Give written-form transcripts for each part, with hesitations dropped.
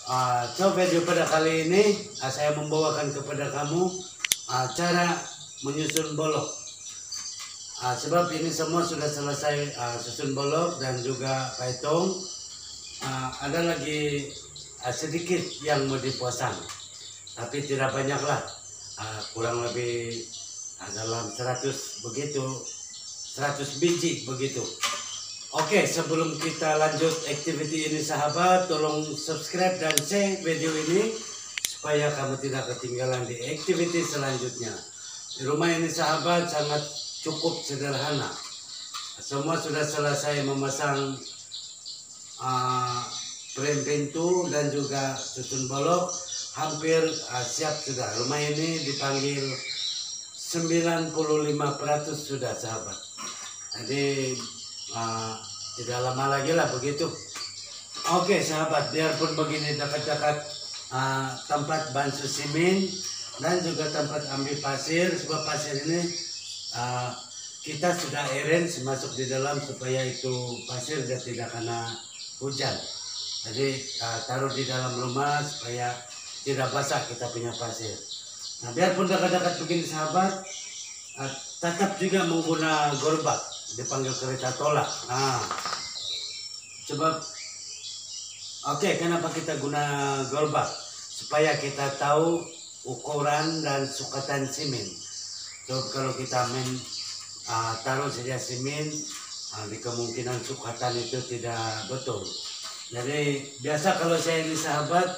So video pada kali ini saya membawakan kepada kamu cara menyusun bolok. Sebab ini semua sudah selesai susun bolok dan juga paitong. Ada lagi sedikit yang mau dipasang, tapi tidak banyak lah, kurang lebih dalam 100 begitu, 100 biji begitu. Oke, sebelum kita lanjut activity ini sahabat, tolong subscribe dan share video ini supaya kamu tidak ketinggalan di activity selanjutnya. Di rumah ini sahabat sangat cukup sederhana. Semua sudah selesai memasang frame pintu dan juga susun bolok, hampir siap sudah. Rumah ini dipanggil 95% sudah sahabat. Jadi tidak lama lagi lah begitu. Oke sahabat, biarpun begini dekat-dekat tempat bansu simin dan juga tempat ambil pasir, sebab pasir ini kita sudah arrange masuk di dalam supaya itu pasir dan tidak kena hujan. Jadi taruh di dalam rumah supaya tidak basah kita punya pasir. Nah biarpun dekat-dekat begini sahabat, tetap juga menggunakan gerobak, dipanggil kereta tolak. Sebab kenapa kita guna gerobak? Supaya kita tahu ukuran dan sukatan simen. So kalau kita taruh saja simen, di kemungkinan sukatan itu tidak betul. Jadi biasa kalau saya ini sahabat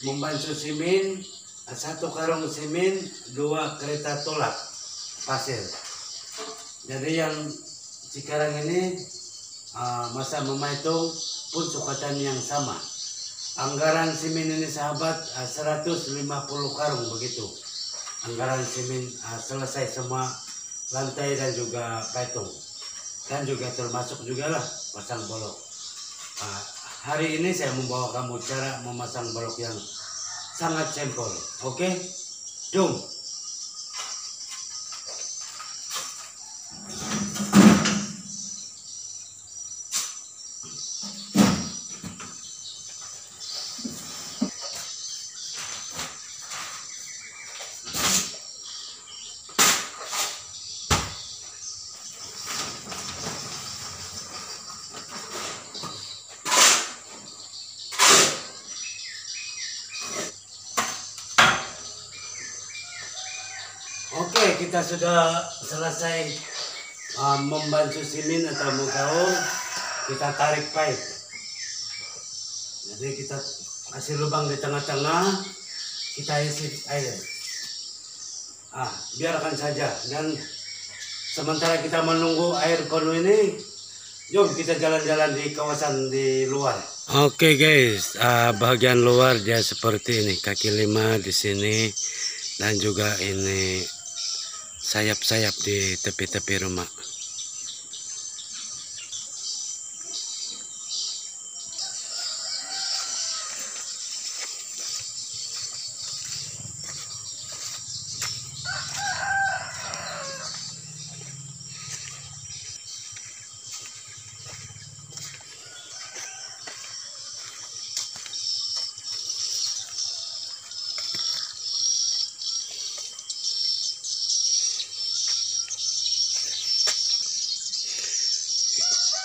membantu simen, 1 karung simen, 2 kereta tolak pasir. Jadi yang sekarang ini masa memahitung pun sukatan yang sama. Anggaran simen ini sahabat 150 karung begitu. Anggaran simen selesai semua lantai dan juga patung. Dan juga termasuk juga lah pasang bolok. Hari ini saya membawa kamu cara memasang bolok yang sangat simpel. Oke? Jom. Oke, kita sudah selesai membantu simen atau menggaul. Kita tarik pipe. Jadi kita kasih lubang di tengah-tengah, kita isi air. Biarkan saja. Dan sementara kita menunggu air penuh ini, jom kita jalan-jalan di kawasan di luar. Oke guys, bagian luar dia seperti ini, kaki 5 di sini dan juga ini sayap-sayap di tepi-tepi rumah.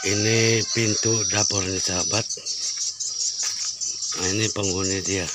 Ini pintu dapur nih sahabat. Ini penghuni dia.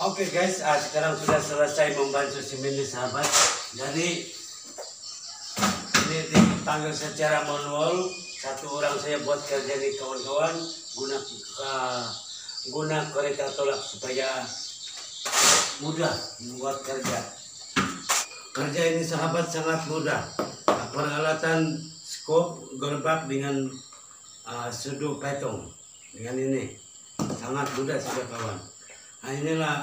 Oke guys, sekarang sudah selesai membantu simen sahabat. Jadi ini dipanggil secara manual. 1 orang saya buat kerja di kawan-kawan guna kereta tolak supaya mudah membuat kerja. kerja ini sahabat sangat mudah. Peralatan skop, gerobak dengan sudu petong dengan ini sangat mudah sudah kawan. Nah inilah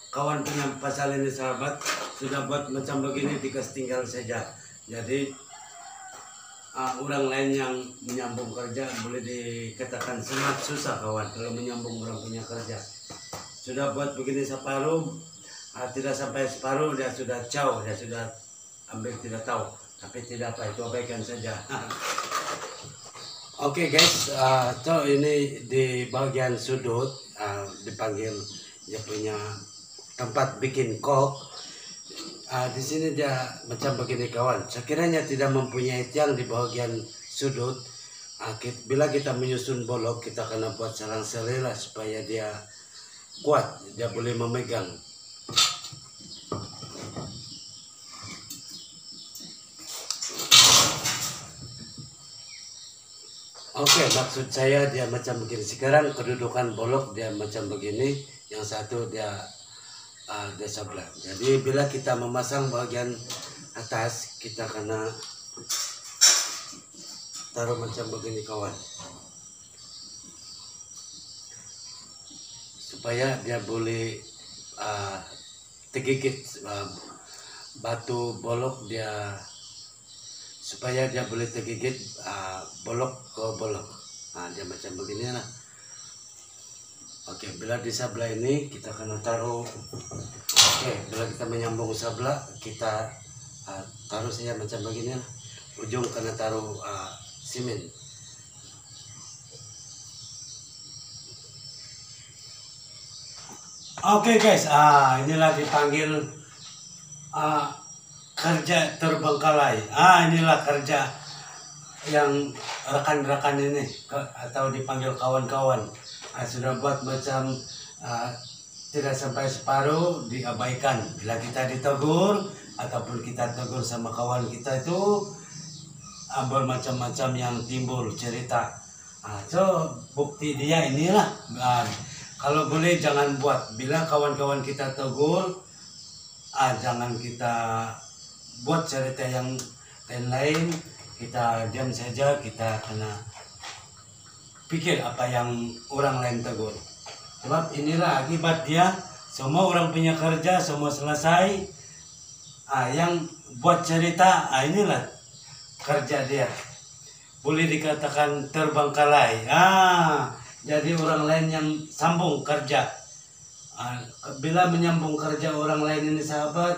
kawan punya pasal ini sahabat, sudah buat macam begini tikas tinggal saja. Jadi orang lain yang menyambung kerja boleh dikatakan sangat susah kawan kalau menyambung orang punya kerja. Sudah buat begini separuh, tidak sampai separuh dia sudah caw, dia sudah ambil tidak tahu, tapi tidak apa, itu abaikan saja. Oke guys, so ini di bagian sudut dipanggil dia punya tempat bikin kok. Di sini dia macam begini kawan. Sekiranya tidak mempunyai tiang di bagian sudut, bila kita menyusun bolok, kita kena buat selang-seling supaya dia kuat, dia boleh memegang. Oke, maksud saya dia macam begini. Sekarang kedudukan bolok dia macam begini, yang satu dia sebelah. Jadi bila kita memasang bagian atas, kita kena taruh macam begini kawan, supaya dia boleh tergigit batu bolok dia, supaya dia boleh tergigit bolok ke bolok. Dia macam begini lah. Oke, bila di sebelah ini kita akan taruh. Oke, bila kita menyambung sebelah, kita taruh saja macam begini lah. Ujung kena taruh simen. Oke guys, inilah dipanggil kerja terbengkalai. Inilah kerja yang rekan-rekan ini atau dipanggil kawan-kawan sudah buat macam tidak sampai separuh, diabaikan. Bila kita ditegur ataupun kita tegur sama kawan kita itu bermacam-macam yang timbul cerita. So bukti dia inilah. Kalau boleh jangan buat. Bila kawan-kawan kita tegur, jangan kita buat cerita yang lain-lain. Kita diam saja, kita kena pikir apa yang orang lain tegur. Sebab inilah akibat dia, semua orang punya kerja, semua selesai. Yang buat cerita, inilah kerja dia. Boleh dikatakan terbengkalai. Jadi orang lain yang sambung kerja. Bila menyambung kerja orang lain ini sahabat,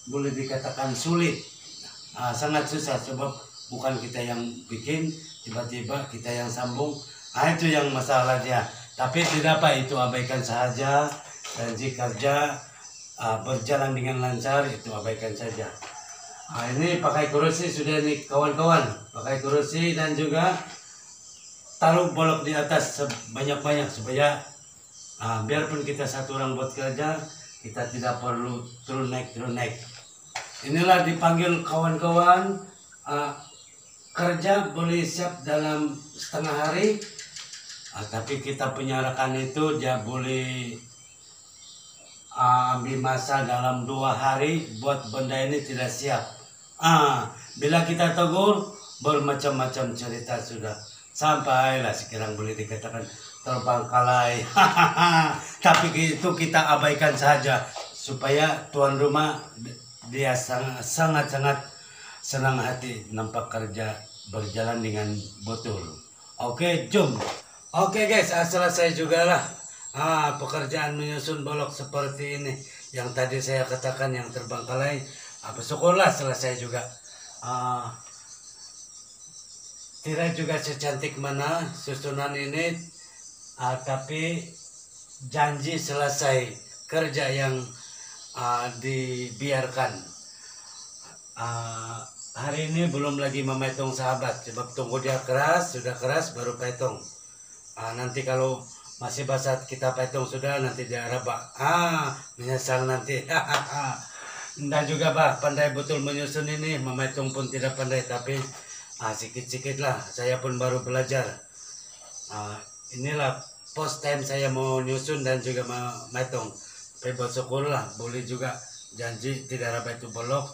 boleh dikatakan sulit. Sangat susah sebab bukan kita yang bikin, tiba-tiba kita yang sambung. Itu yang masalah dia. Tapi tidak apa, itu abaikan saja. Dan jika kerja berjalan dengan lancar, itu abaikan saja. Ini pakai kerusi sudah nih kawan-kawan. Pakai kerusi dan juga taruh bolok di atas sebanyak-banyak supaya biarpun kita satu orang buat kerja, kita tidak perlu turun naik. Inilah dipanggil kawan-kawan, kerja boleh siap dalam setengah hari, tapi kita punya rekan itu dia boleh ambil masa dalam 2 hari buat benda ini tidak siap. Bila kita tegur, bermacam-macam cerita sudah. Sampailah sekarang boleh dikatakan terbengkalai. Tapi itu kita abaikan saja supaya tuan rumah dia sangat-sangat senang hati nampak kerja berjalan dengan betul. Oke, jom. Oke guys, selesai juga lah pekerjaan menyusun bolok seperti ini. Yang tadi saya katakan yang terbengkalai, syukurlah selesai juga. Tidak juga secantik mana susunan ini, tapi janji selesai kerja yang dibiarkan. Hari ini belum lagi memetong sahabat, sebab tunggu dia keras, sudah keras baru petong. Nanti kalau masih basah kita petong sudah, nanti dia rabak. Menyesal nanti. Dan juga pandai betul menyusun ini, memetong pun tidak pandai, tapi sikit-sikit lah, saya pun baru belajar. Inilah first time saya mau nyusun dan juga memetong. Tapi bersyukurlah boleh juga janji tidak ada batu bolok.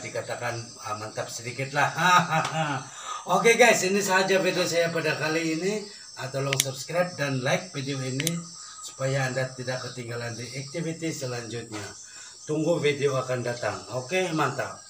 Dikatakan mantap sedikit lah. Oke guys, ini saja video saya pada kali ini. Tolong subscribe dan like video ini supaya Anda tidak ketinggalan di aktiviti selanjutnya. Tunggu video akan datang. Oke, mantap.